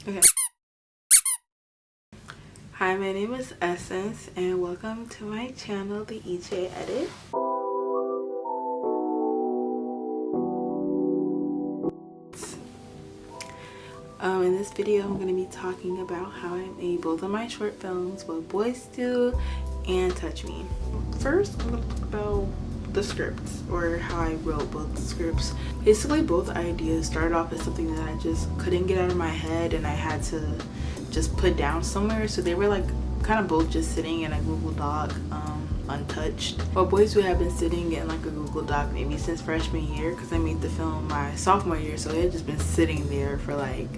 Okay. Hi, my name is Essence, and welcome to my channel, The EJ Edit. In this video, I'm going to be talking about how I made both of my short films, What Boys Do and Touch Me. First, I'm going to talk about the scripts, or how I wrote both the scripts. Basically, both ideas started off as something that I just couldn't get out of my head, and I had to just put down somewhere. So they were like kind of both just sitting in a Google Doc, untouched. What Boys Do have been sitting in like a Google Doc maybe since freshman year, because I made the film my sophomore year, so it had just been sitting there for like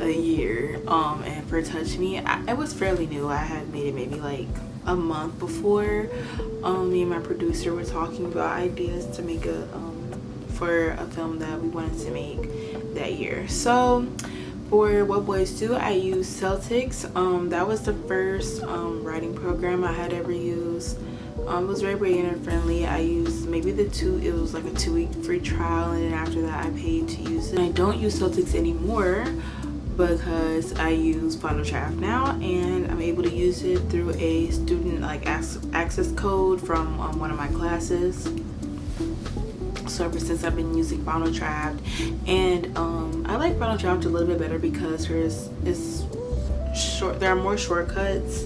a year. And for Touch Me, it was fairly new. I had made it maybe like a month before. Me and my producer were talking about ideas to make for a film that we wanted to make that year. So for What Boys Do, I used Celtics. That was the first writing program I had ever used. It was very beginner friendly. I used maybe it was like a 2-week free trial, and then after that I paid to use it. I don't use Celtics anymore because I use Final Draft now, and I'm able to use it through a student like access code from one of my classes. So ever since I've been using Final Draft, and I like Final Draft a little bit better because it's short. There are more shortcuts,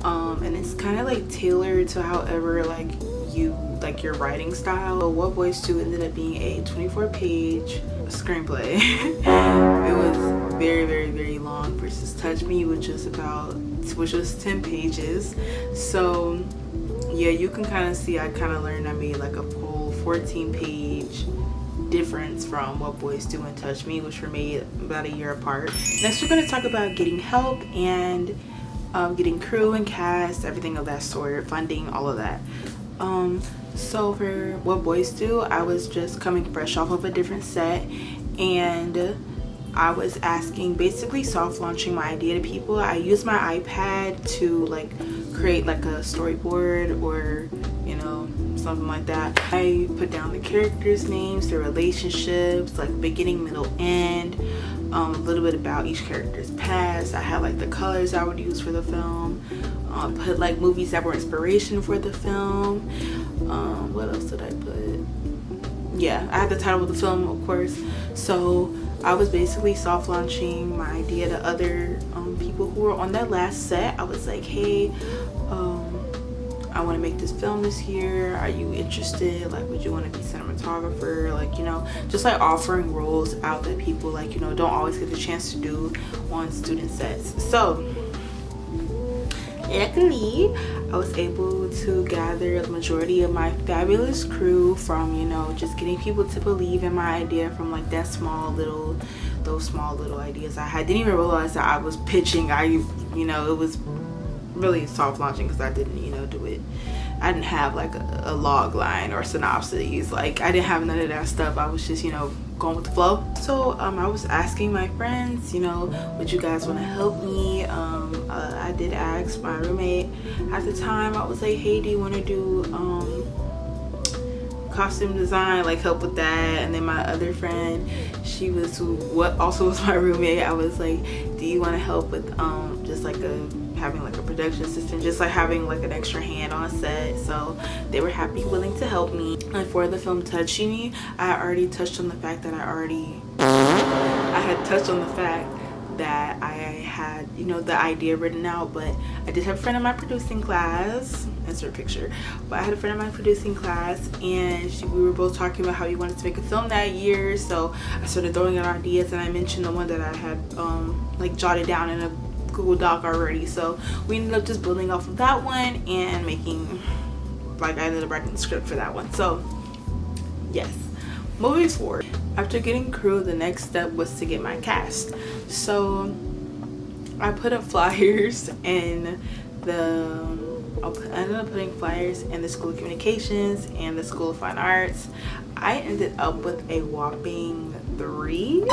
and it's kind of like tailored to however like you like your writing style. So What Boys Do ended up being a 24-page screenplay. It was very long versus Touch Me, which was 10 pages. So yeah, you can kind of see I kind of learned I made like a whole 14-page difference from What Boys Do and Touch Me, which were made about a year apart. Next, we're going to talk about getting help and getting crew and cast, everything of that sort, funding, all of that. So for What Boys Do, I was just coming fresh off of a different set, and I was basically soft launching my idea to people. I used my iPad to like create like a storyboard, or something like that. I put down the characters' names, their relationships, like beginning, middle, end, a little bit about each character's past. I had like the colors I would use for the film. Put like movies that were inspiration for the film. What else did I put? Yeah, I had the title of the film, of course. So I was basically soft launching my idea to other people who were on that last set. I was like, hey, I want to make this film this year. Are you interested? Like, would you want to be cinematographer? Like, just like offering roles out that people like, don't always get the chance to do on student sets. So luckily, I was able to gather the majority of my fabulous crew from, just getting people to believe in my idea from like those small little ideas I had. Didn't even realize that I was pitching. It was really soft launching because I didn't, do it. I didn't have like a log line or synopses. Like, I didn't have none of that stuff. I was just, going with the flow. So I was asking my friends, would you guys want to help me? I did ask my roommate at the time. I was like, hey, do you want to do costume design, like help with that? And then my other friend, what also was my roommate, I was like, do you want to help with just like having like a production assistant, just like having like an extra hand on a set? So they were willing to help me. And for the film Touch Me, I already touched on the fact that I had touched on the fact that I had the idea written out, but I did have a friend in my producing class, insert picture, but I had a friend in my producing class, and we were both talking about how we wanted to make a film that year. So I started throwing out ideas, and I mentioned the one that I had like jotted down in a Google Doc already. So we ended up just building off of that one and making, like, I ended up writing the script for that one. So yes, moving forward, after getting crew, the next step was to get my cast. So I put up flyers in I ended up putting flyers in the School of Communications and the School of Fine Arts. I ended up with a whopping 3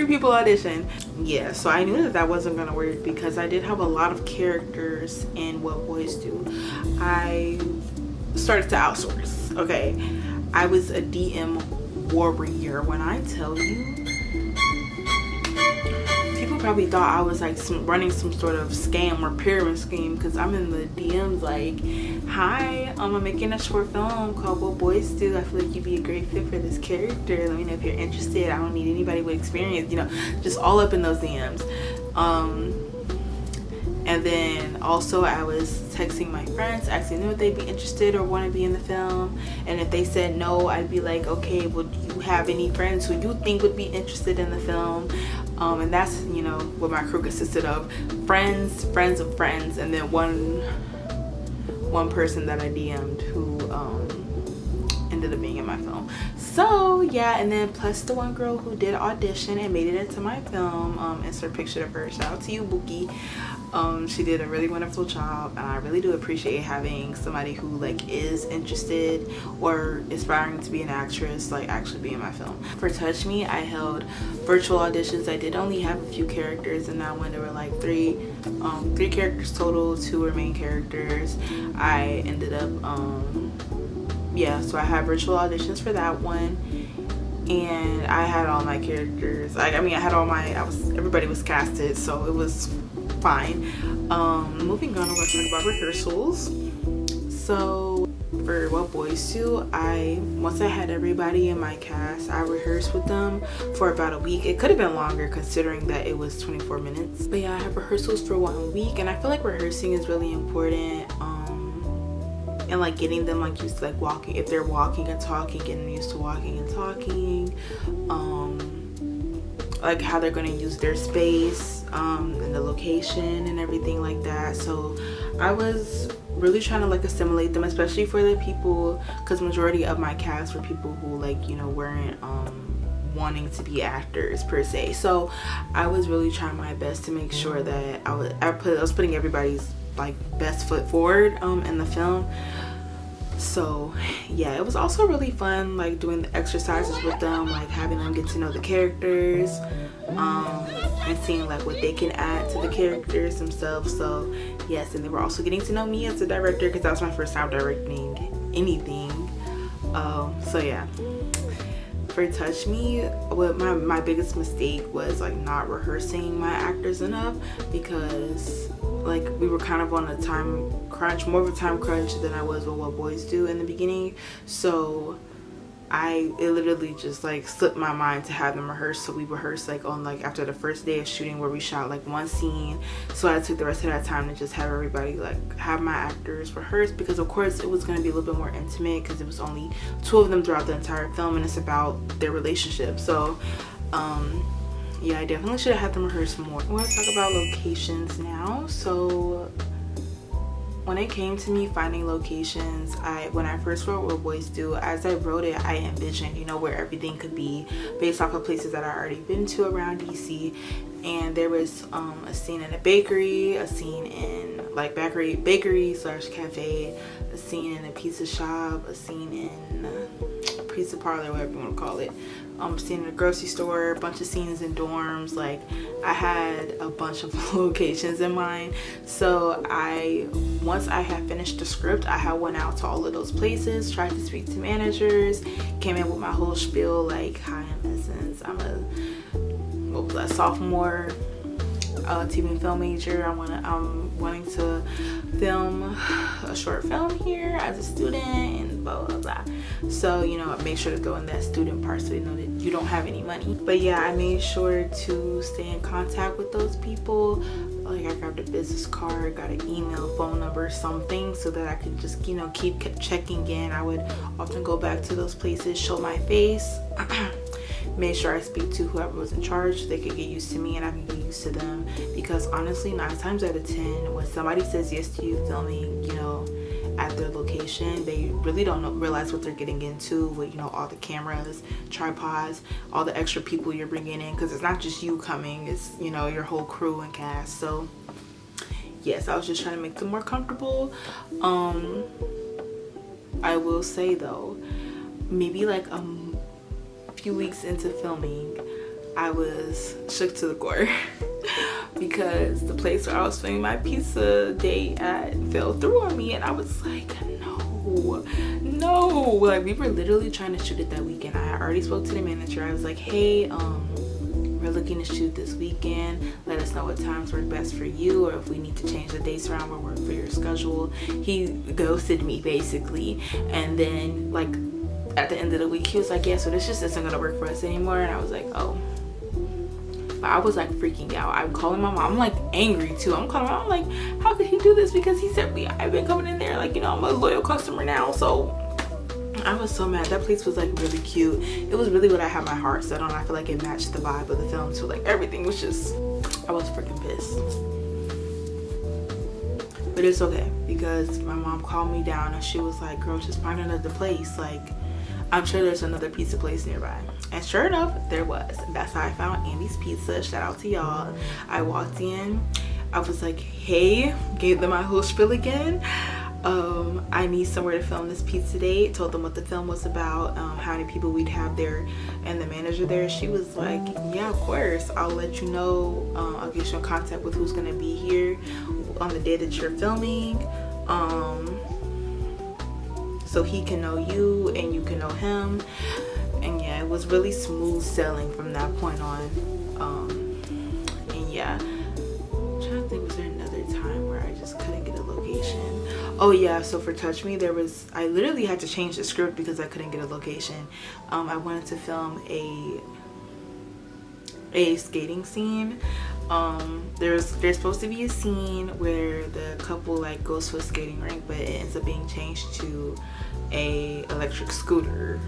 people audition. Yeah, so I knew that wasn't gonna work because I did have a lot of characters in What Boys Do. I started to outsource. Okay, I was a DM warrior when I tell you. probably thought I was like running some sort of scam or pyramid scheme, because I'm in the DMs like, hi, I'm making a short film called What Boys Do. I feel like you'd be a great fit for this character. Let me know if you're interested. I don't need anybody with experience, you know, just all up in those DMs. And then also I was texting my friends, asking them if they'd be interested or want to be in the film. And if they said no, I'd be like, okay, well, do you have any friends who you think would be interested in the film? And that's, you know, what my crew consisted of. Friends of friends, and then one person that I DM'd who ended up being in my film. So yeah, and then plus the one girl who did audition and made it into my film. Insert picture of her. Shout out to you, Bookie. She did a really wonderful job, and I really do appreciate having somebody who like is interested or aspiring to be an actress like actually be in my film. For Touch Me, I held virtual auditions. I did only have a few characters in that one. There were like three characters total. 2 were main characters. I ended up yeah, so I had virtual auditions for that one, and I had all my characters. I mean, I had all my, everybody was casted, so it was fine. Moving on, I'm going to talk about rehearsals. So for What Boys Do, once I had everybody in my cast, I rehearsed with them for about a week. It could have been longer considering that it was 24 minutes. But yeah, I have rehearsals for 1 week, and I feel like rehearsing is really important. And like getting them like used to like walking, if they're walking and talking, getting used to walking and talking, like how they're going to use their space, and the location and everything like that. So I was really trying to like assimilate them, especially for the people, because majority of my cast were people who like, you know, weren't wanting to be actors per se. So I was really trying my best to make sure that I was putting everybody's like best foot forward in the film. So yeah, it was also really fun like doing the exercises with them, like having them get to know the characters, and seeing like what they can add to the characters themselves. So yes, and they were also getting to know me as a director, because that was my first time directing anything. So yeah, for Touch Me, what my biggest mistake was like not rehearsing my actors enough, because like we were kind of on a time crunch, more of a time crunch than I was with What Boys Do in the beginning. So it literally just like slipped my mind to have them rehearse. So we rehearsed like on like after the first day of shooting, where we shot like one scene. So I took the rest of that time to just have everybody like have my actors rehearse, because of course it was going to be a little bit more intimate, because it was only 2 of them throughout the entire film, and it's about their relationship. So yeah, I definitely should have had them rehearse more. I want to talk about locations now. So when it came to me finding locations, when I first wrote What Boys Do, as I wrote it, I envisioned, you know, where everything could be based off of places that I already been to around DC. And there was a scene in a bakery, a scene in like bakery slash cafe, a scene in a pizza shop, a scene in a pizza parlor, whatever you want to call it, scene in a grocery store, a bunch of scenes in dorms. Like I had a bunch of locations in mind. So once I had finished the script, I went out to all of those places, tried to speak to managers, came in with my whole spiel like, hi, I'm Essence, I'm a sophomore TV and film major. I'm wanting to film a short film here as a student and blah blah blah. So, you know, make sure to throw in that student part so they know that you don't have any money. But yeah, I made sure to stay in contact with those people. Like I grabbed a business card, got an email, phone number, something, so that I could just, you know, keep checking in. I would often go back to those places, show my face, made sure I speak to whoever was in charge so they could get used to me and I can get used to them. Because honestly, 9 times out of 10, when somebody says yes to you filming, you know, at their location, they really don't realize what they're getting into with, you know, all the cameras, tripods, all the extra people you're bringing in, because it's not just you coming, it's, you know, your whole crew and cast. So yes, I was just trying to make them more comfortable. I will say though, maybe like a few weeks into filming, I was shook to the core because the place where I was filming my pizza date at fell through on me, and I was like, no, like we were literally trying to shoot it that weekend. I already spoke to the manager. I was like, hey, we're looking to shoot this weekend. Let us know what times work best for you, or if we need to change the dates around what work for your schedule. He ghosted me basically, and then like at the end of the week he was like, yeah, so this just isn't gonna work for us anymore. And I was like, oh. But I was like freaking out. I'm calling my mom. I'm like angry too. I'm calling my mom, I'm like, how could he do this? Because he said I've been coming in there, like, you know, I'm a loyal customer now. So I was so mad. That place was like really cute. It was really what I had my heart set on. I feel like it matched the vibe of the film too. Like everything was just, I was freaking pissed. But it's okay, because my mom calmed me down and she was like, girl, just find another place. Like, I'm sure there's another pizza place nearby. And sure enough, there was. That's how I found Andy's Pizza. Shout out to y'all. I walked in. I was like, hey, gave them my whole spiel again. I need somewhere to film this pizza date. Told them what the film was about, how many people we'd have there, and the manager there, she was like, yeah, of course, I'll let you know. I'll get you in contact with who's gonna be here on the day that you're filming, so he can know you and you can know him. And yeah, it was really smooth sailing from that point on. And yeah, I'm trying to think, was there another time where I just couldn't get a location? Oh yeah, so for Touch Me, I literally had to change the script because I couldn't get a location. I wanted to film a skating scene. There's supposed to be a scene where the couple like goes to a skating rink, but it ends up being changed to a electric scooter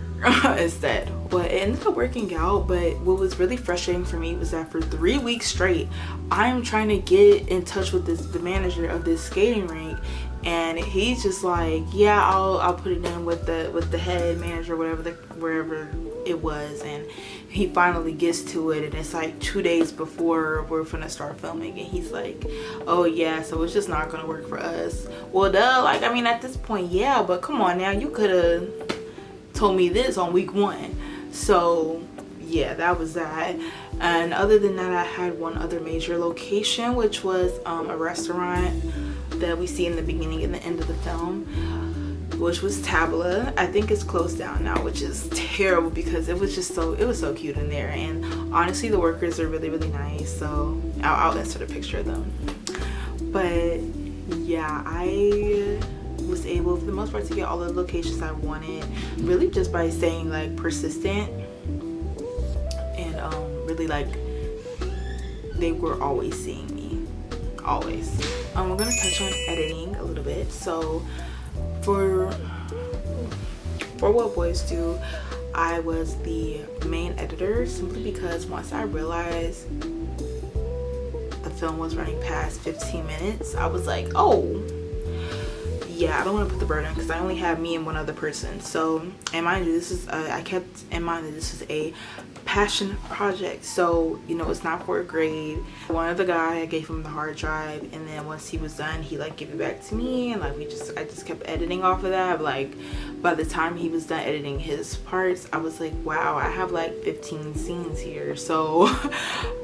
instead. But it ended up working out. But what was really frustrating for me was that for 3 weeks straight, I'm trying to get in touch with the manager of this skating rink, and he's just like, yeah, I'll put it in with the head manager, wherever it was. And he finally gets to it, and it's like 2 days before we're gonna start filming, and he's like, oh yeah, so it's just not gonna work for us. Well, duh, like, I mean, at this point, yeah, but come on now, you could have told me this on week 1. So yeah, that was that. And other than that, I had one other major location, which was a restaurant that we see in the beginning and the end of the film, which was Tabla. I think it's closed down now, which is terrible because it was so cute in there. And honestly, the workers are really, really nice. So I'll insert a picture of them. But yeah, I was able for the most part to get all the locations I wanted, really just by staying like persistent, and really like they were always seeing me, always. We're gonna touch on editing a little bit. So for What Boys Do, I was the main editor simply because once I realized the film was running past 15 minutes, I was like, oh yeah, I don't want to put the burden, because I only have me and one other person. So, and mind you, this is I kept in mind that this is a passion project, so you know, it's not for a grade. One other guy, I gave him the hard drive, and then once he was done, he like gave it back to me, and like I just kept editing off of that. Like by the time he was done editing his parts, I was like, wow, I have like 15 scenes here. So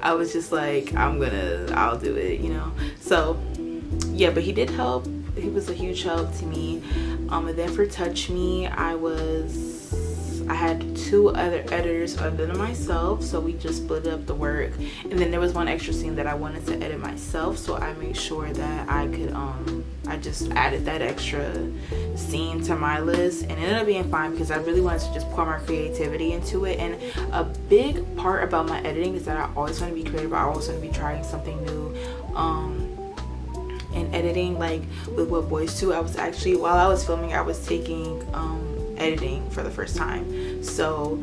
I was just like, I'll do it, you know. So yeah, but he did help. He was a huge help to me. And then for Touch Me, I had 2 other editors other than myself, so we just split up the work. And then there was one extra scene that I wanted to edit myself, so I made sure that I could I just added that extra scene to my list, and it ended up being fine because I really wanted to just pour my creativity into it. And a big part about my editing is that I always want to be creative. I always want to be trying something new. And editing, like with What Boys Do, I was actually, while I was filming, I was taking editing for the first time. So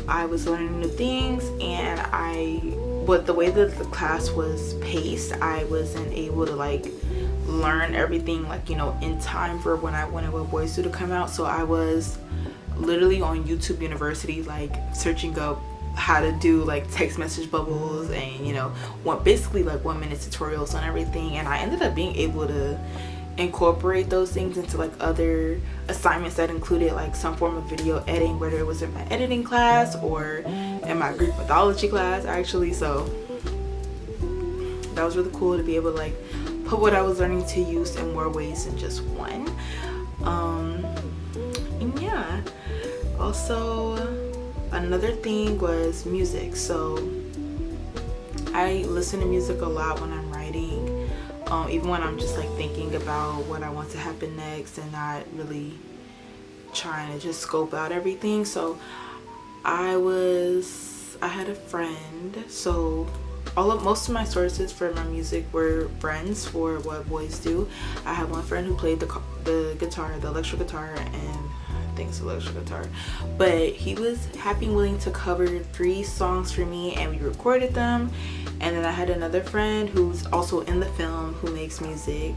I was learning new things, and the way that the class was paced, I wasn't able to like learn everything like, you know, in time for when I wanted What Boys Do to come out. So I was literally on YouTube University, like searching up how to do like text message bubbles, and you know, basically like 1-minute tutorials on everything. And I ended up being able to incorporate those things into like other assignments that included like some form of video editing, whether it was in my editing class or in my Greek mythology class actually. So that was really cool to be able to like put what I was learning to use in more ways than just one. And yeah, also another thing was music. So I listen to music a lot when I'm writing, even when I'm just like thinking about what I want to happen next and not really trying to just scope out everything. So I had a friend, so most of my sources for my music were friends for What Boys Do. I had one friend who played the guitar, the electric guitar, and I think it's electric guitar, but he was happy and willing to cover 3 songs for me, and we recorded them. And then I had another friend who's also in the film who makes music,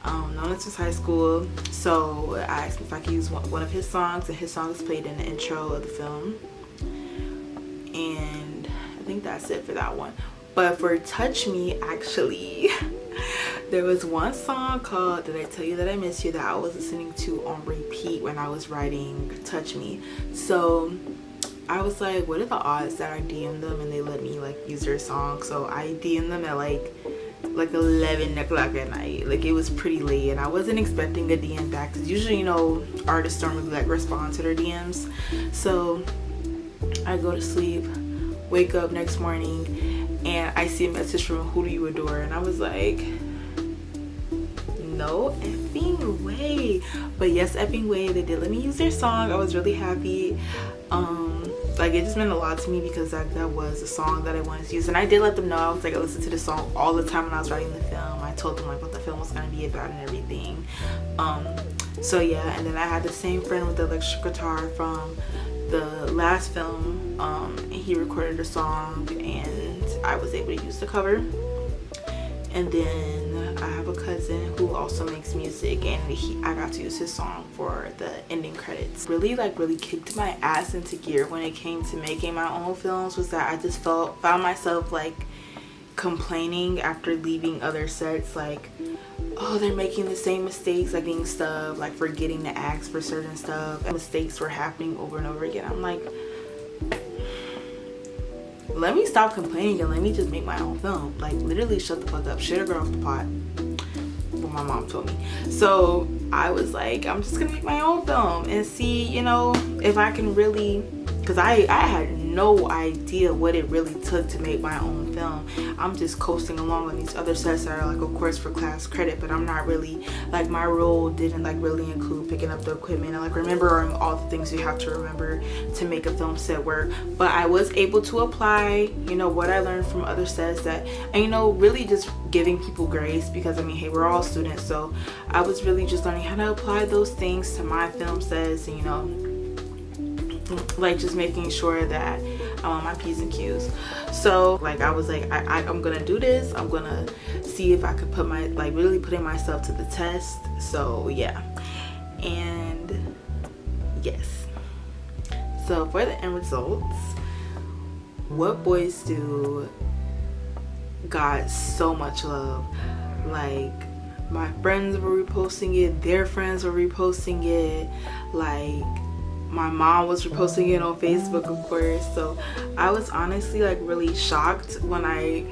known since high school. So I asked him if I could use one of his songs, and his song is played in the intro of the film. And I think that's it for that one. But for Touch Me, actually, there was one song called Did I Tell You That I Miss You that I was listening to on repeat when I was writing Touch Me. So I was like, what are the odds that I DM them and they let me like use their song? So I DM them at like 11 o'clock at night. Like, it was pretty late, and I wasn't expecting a DM back, because usually, you know, artists don't really like respond to their DMs. So I go to sleep, wake up next morning, and I see a message from Who Do You Adore, and I was like, no effing way. But yes, effing way, they did let me use their song. I was really happy. Like, it just meant a lot to me, because that was a song that I wanted to use. And I did let them know. I was like, I listened to the song all the time when I was writing the film. I told them like what the film was going to be about and everything. So yeah, and then I had the same friend with the electric guitar from the last film. He recorded a song and I was able to use the cover. And then I have a cousin who also makes music, and I got to use his song for the ending credits. Really kicked my ass into gear when it came to making my own films was that I just found myself like complaining after leaving other sets, like, oh, they're making the same mistakes, like being stuff, like forgetting to ask for certain stuff, and mistakes were happening over and over again. I'm like, let me stop complaining and let me just make my own film. Like, literally shut the fuck up, shit a girl off the pot, what my mom told me. So I was like, I'm just gonna make my own film and see, you know, if I can really, because I had no idea what it really took to make my own film. I'm just coasting along on these other sets that are like, of course, for class credit, but I'm not really, like, my role didn't like really include picking up the equipment and like remembering all the things you have to remember to make a film set work. But I was able to apply, you know, what I learned from other sets that, and, you know, really just giving people grace, because I mean, hey, we're all students. So I was really just learning how to apply those things to my film sets, and, you know, like just making sure that I'm on my P's and Q's. So like, I was like, I'm gonna do this. I'm gonna see if I could put my, like, really putting myself to the test. So yeah, and yes. So for the end results, What Boys Do got so much love. Like, my friends were reposting it, their friends were reposting it, like my mom was reposting it on Facebook, of course. So I was honestly like really shocked when I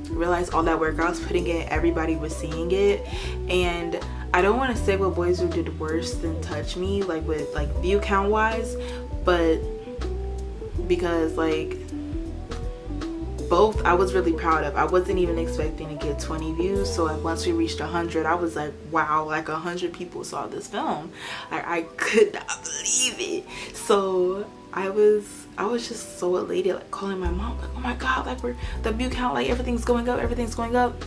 realized all that work I was putting in, everybody was seeing it. And I don't want to say What Boys Do did worse than Touch Me, like with like view count wise, but because like both I was really proud of. I wasn't even expecting to get 20 views. So like once we reached 100, I was like, wow, like 100 people saw this film. Like, I could not believe it. So I was just so elated, like calling my mom, like, oh my god, like the view count, like everything's going up.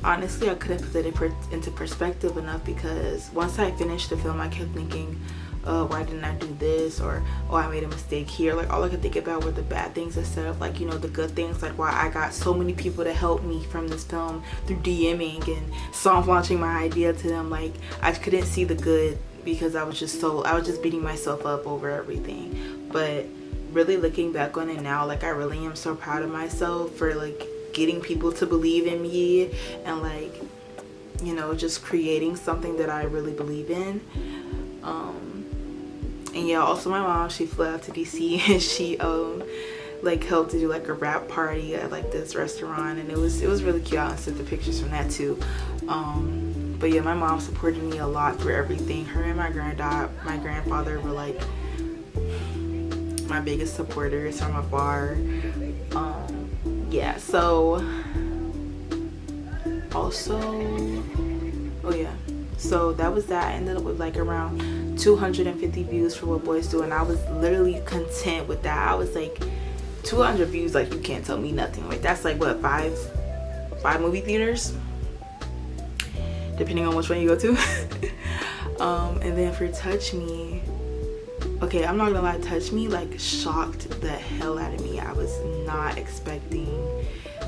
Honestly, I couldn't put it into perspective enough, because once I finished the film, I kept thinking, why didn't I do this, or oh, I made a mistake here. Like, all I could think about were the bad things instead of, like, you know, the good things, like why I got so many people to help me from this film through DMing and soft launching my idea to them. Like, I couldn't see the good because I was just beating myself up over everything. But really looking back on it now, like, I really am so proud of myself for like getting people to believe in me and, like, you know, just creating something that I really believe in. And yeah, also my mom, she flew out to DC and she like helped to do like a wrap party at like this restaurant, and it was really cute. I'll send the pictures from that too. But yeah, my mom supported me a lot through everything. Her and my grandfather were like my biggest supporters from afar. yeah, so also, oh yeah, so that was that. I ended up with like around 250 views for What Boys Do, and I was literally content with that. I was like, 200 views, like, you can't tell me nothing. Like, that's like what, five movie theaters, depending on which one you go to. And then for Touch Me, okay, I'm not gonna lie, Touch Me like shocked the hell out of me. I was not expecting,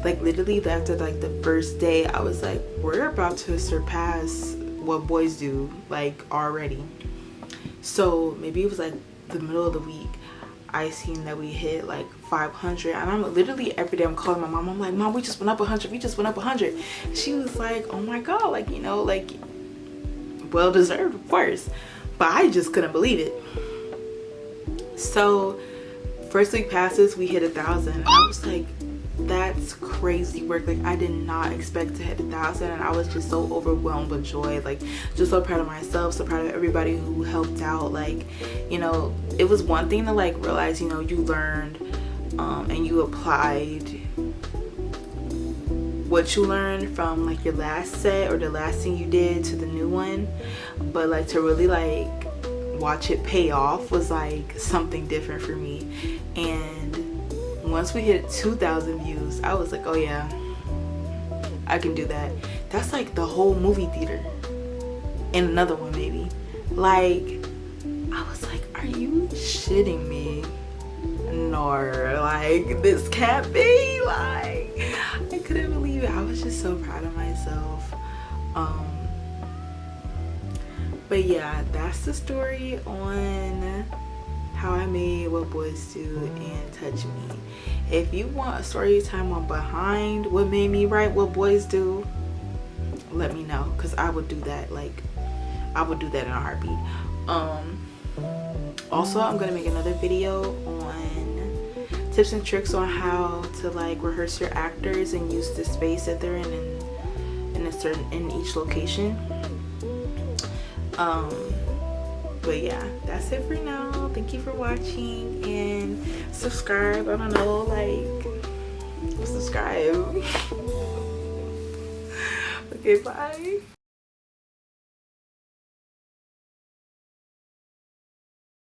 like, literally after like the first day, I was like, we're about to surpass What Boys Do, like, already. So maybe it was like the middle of the week, I seen that we hit like 500, and I'm literally every day I'm calling my mom. I'm like, Mom, we just went up 100. We just went up 100. She was like, oh my god, like, you know, like, well deserved, of course. But I just couldn't believe it. So first week passes, we hit 1,000, and I was like, that's crazy work. Like, I did not expect to hit 1,000, and I was just so overwhelmed with joy. Like, just so proud of myself, so proud of everybody who helped out. Like, you know, it was one thing to like realize, you know, you learned and you applied what you learned from like your last set or the last thing you did to the new one, but like to really like watch it pay off was like something different for me. And once we hit 2,000 views, I was like, oh yeah, I can do that. That's like the whole movie theater and another one maybe. Like, I was like, are you shitting me? No, like, this can't be. Like, I couldn't believe it. I was just so proud of myself. But yeah, that's the story on how I made What Boys Do and Touch Me. If you want a story time on behind what made me write What Boys Do, let me know, because I would do that. Like, I would do that in a heartbeat. Also, I'm gonna make another video on tips and tricks on how to like rehearse your actors and use the space that they're in each location. But yeah, that's it for now. Thank you for watching, and subscribe. I don't know, like, subscribe. Okay, bye.